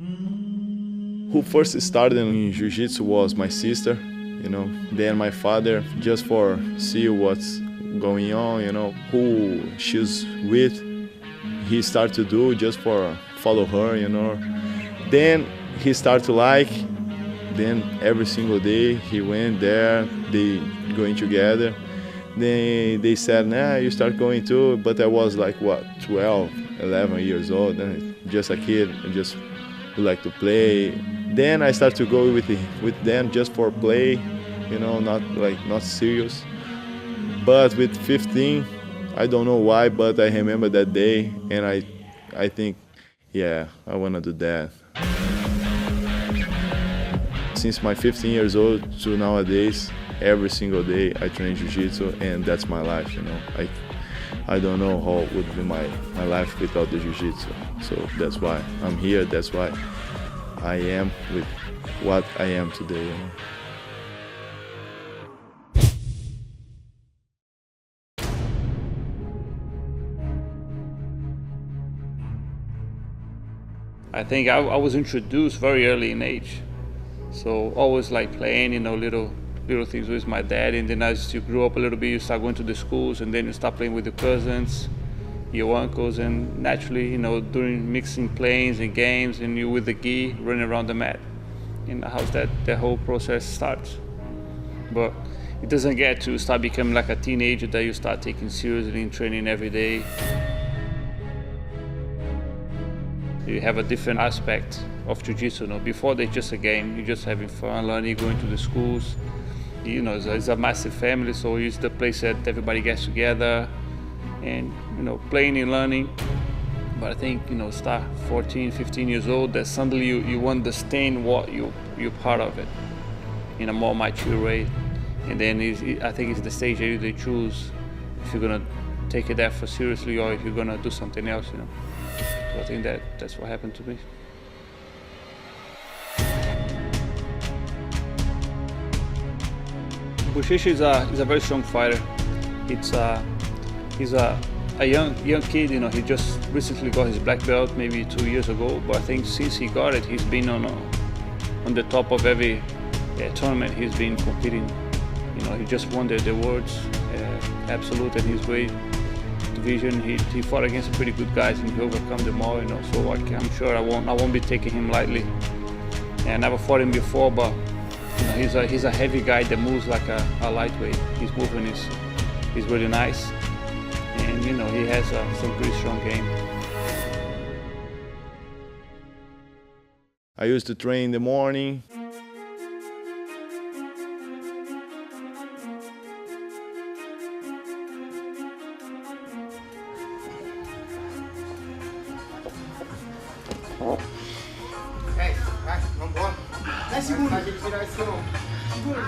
Who first started in jiu-jitsu was my sister, then my father, just for see what's going on, who she's with. He started to do just for follow her, Then he started to like, then every single day he went there, they going together. Then they said, nah, you start going too, but I was like, 12, 11 years old, and just a kid, I just would like to play. Then I started to go with them just for play, not serious. But with 15, I don't know why, but I remember that day, and I think, yeah, I want to do that. Since my 15 years old to nowadays, every single day I train jiu-jitsu, and that's my life, I don't know how would be my life without the jiu-jitsu. So that's why I'm here, that's why I am with what I am today. I think I was introduced very early in age. So always like playing, little things with my dad. And then as you grow up a little bit, you start going to the schools, and then you start playing with your cousins, your uncles, and naturally, during mixing plays and games, and you with the gi running around the mat. How that whole process starts. But it doesn't get to start becoming like a teenager that you start taking seriously and training every day. You have a different aspect of jiu-jitsu. Before they're just a game, you're just having fun, learning, going to the schools. It's a massive family, so it's the place that everybody gets together and, playing and learning. But I think, start 14, 15 years old, that suddenly you understand what you're part of it in a more mature way. And then I think it's the stage that you choose if you're gonna take it that for seriously or if you're gonna do something else, So I think that's what happened to me. Buchecha is a very strong fighter. He's a young kid. He just recently got his black belt maybe 2 years ago. But I think since he got it, he's been on the top of every tournament he's been competing. He just won the awards, absolute in his weight division. He fought against pretty good guys and he overcome them all. So I'm sure I won't be taking him lightly. And I never fought him before, but he's a heavy guy that moves like a lightweight. His movement is really nice, and he has some pretty strong game. I used to train in the morning. Vai, vambora. 10 segundos. Vai tirar esse não. Segura,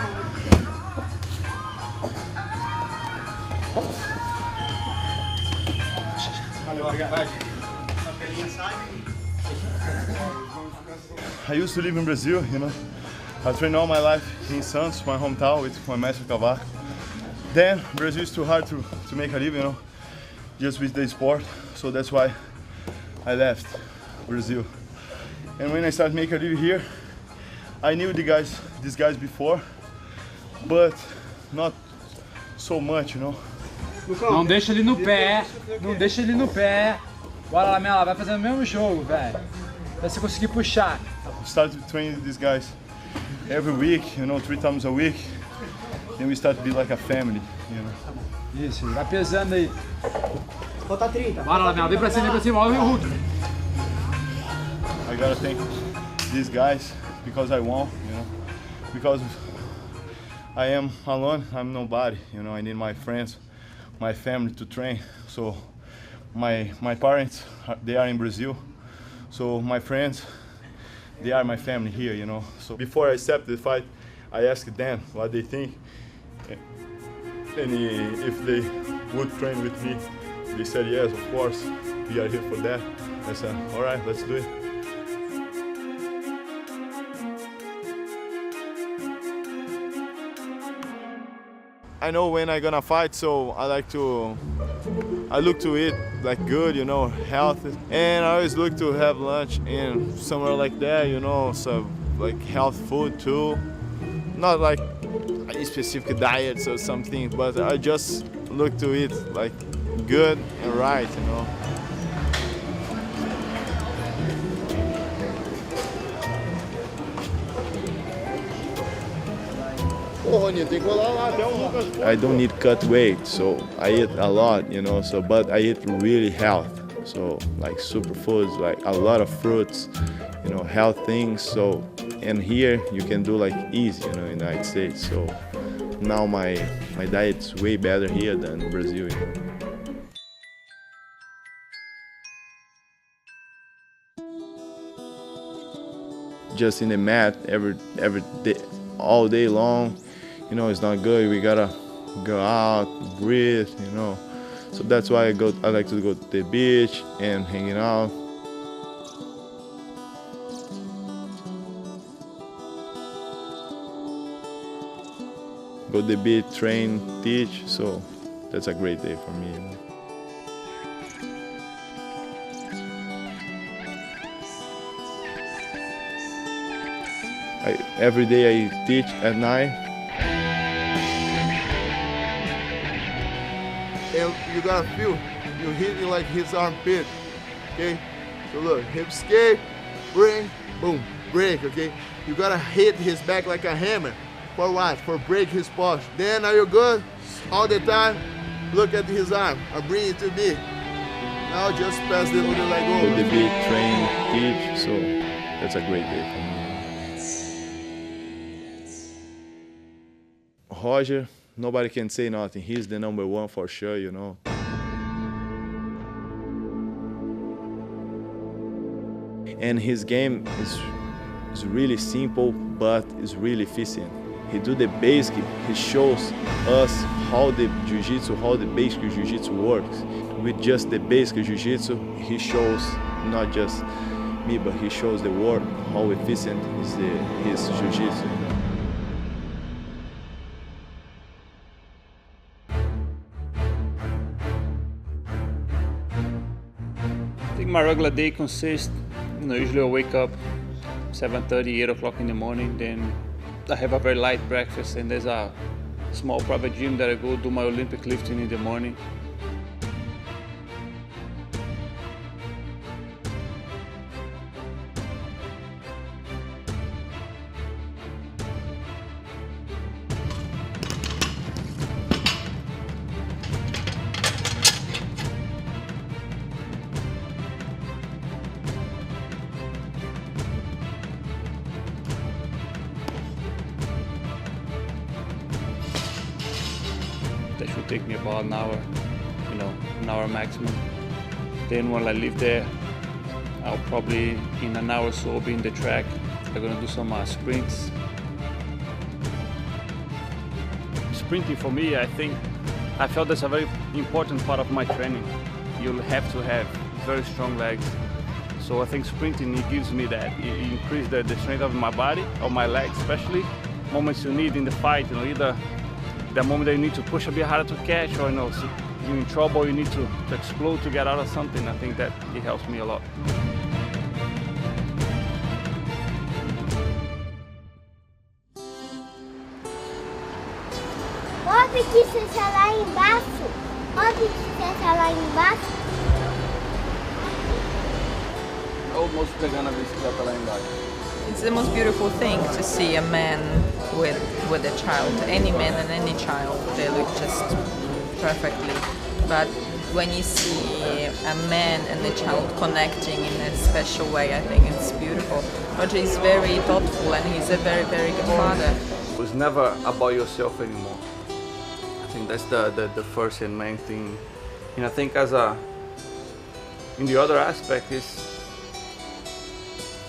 valeu, obrigado. I used to live in Brazil, I trained all my life in Santos, my hometown, with my master Cavaco. Then Brazil is too hard to make a living, just with the sport. So that's why I left Brazil. And when I started making a living here, I knew these guys before, but not so much, Não deixa ele no pé, não deixa ele no pé. Bora lá, Mela, vai fazendo o mesmo jogo, velho. Vai você conseguir puxar. Started training these guys every week, 3 times a week. Then we start to be like a family, Isso, vai pesando aí. Falta 30. Bora lá, Mela, vem pra cima, olha o Hulk. I gotta thank these guys because I won, because I am alone, I'm nobody, I need my friends, my family to train. So my parents, they are in Brazil, so my friends, they are my family here, So before I accepted the fight, I asked them what they think, and if they would train with me. They said yes, of course, we are here for that. I said, all right, let's do it. I know when I'm gonna fight, so I look to eat like good, you know, healthy. And I always look to have lunch in somewhere like that, you know, so like health food too. Not like a specific diet or something, but I just look to eat like good and right, you know. I don't need cut weight, so I eat a lot, you know, so but I eat really health. So like superfoods, like a lot of fruits, you know, health things. So and here you can do like easy, you know, in the United States. So now my diet's way better here than Brazil, you know. Just in the mat every day, all day long, you know, it's not good. We gotta go out, breathe, you know. So that's why I like to go to the beach and hanging out. Go to the beach, train, teach. So that's a great day for me, you know. Every day I teach at night. And you gotta feel, you're hitting like his armpit, okay? So look, hip escape, bring, boom, break, okay? You gotta hit his back like a hammer. For what? For break his posture. Then are you good? All the time, look at his arm. I bring it to me. Now just pass the other leg over. Go to the beach, train, teach. So that's a great day for me. Roger, nobody can say nothing. He's the number one for sure, you know. And his game is really simple, but is really efficient. He do the basic. He shows us how the jiu-jitsu, how the basic jiu-jitsu works. With just the basic jiu-jitsu, he shows not just me, but he shows the world how efficient is his jiu-jitsu. I think my regular day consists, usually I wake up 7:30, 8 o'clock in the morning, then I have a very light breakfast, and there's a small private gym that I go do my Olympic lifting in the morning. That should take me about an hour, an hour maximum. Then when I leave there, I'll probably in an hour or so be in the track. I'm gonna do some sprints. Sprinting for me, I felt that's a very important part of my training. You'll have to have very strong legs. So I think sprinting, it gives me that. It increases the strength of my body, of my legs especially. Moments you need in the fight, either the moment that you need to push a bit harder to catch, or you're in trouble, you need to explode to get out of something. I think that it helps me a lot. Pode que seja lá embaixo? Pode que seja lá embaixo? Almost pegando a bicicleta lá embaixo. It's the most beautiful thing to see a man with a child. Any man and any child, they look just perfectly. But when you see a man and a child connecting in a special way, I think it's beautiful. Roger is very thoughtful and he's a very, very good father. It's never about yourself anymore. I think that's the first and main thing. And I think in the other aspect is,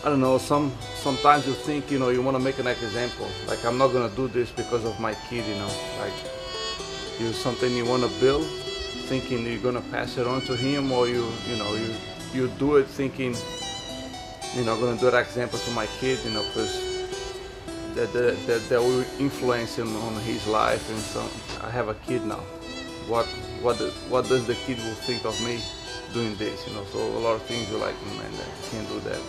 I don't know, sometimes you think, you want to make an example. Like, I'm not going to do this because of my kid, like, something you want to build, thinking you're going to pass it on to him, or you do it thinking, I'm going to do that example to my kid, because that will influence him on his life. And so I have a kid now. What does the kid will think of me doing this? You know, so a lot of things you're like, man, I can't do that.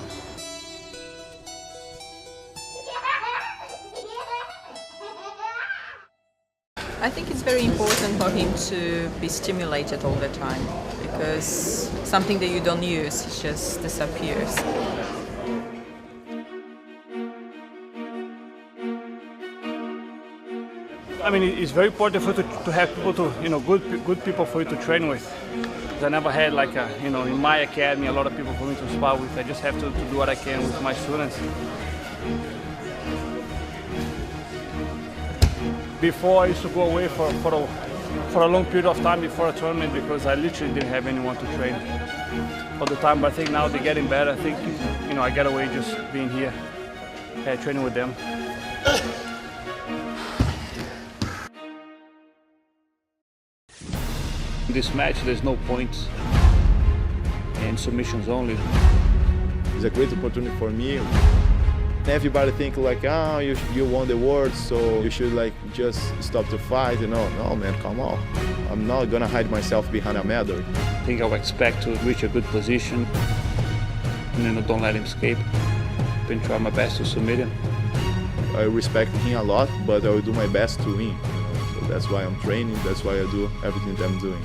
I think it's very important for him to be stimulated all the time, because something that you don't use just disappears. I mean, it's very important for you to have people to, you know, good people for you to train with. I never had like a, you know, in my academy, a lot of people for me to spar with. I just have to do what I can with my students. Before I used to go away for a long period of time before a tournament because I literally didn't have anyone to train all the time. But I think now they're getting better. I think, you know, I get away just being here, training with them. In this match, there's no points and submissions only. It's a great opportunity for me. Everybody think like, oh, you won the world, so you should like just stop the fight. You know, no man, come on. I'm not gonna hide myself behind a medal. I think I'll expect to reach a good position and then don't let him escape. Been trying my best to submit him. I respect him a lot, but I will do my best to win. So that's why I'm training, that's why I do everything that I'm doing.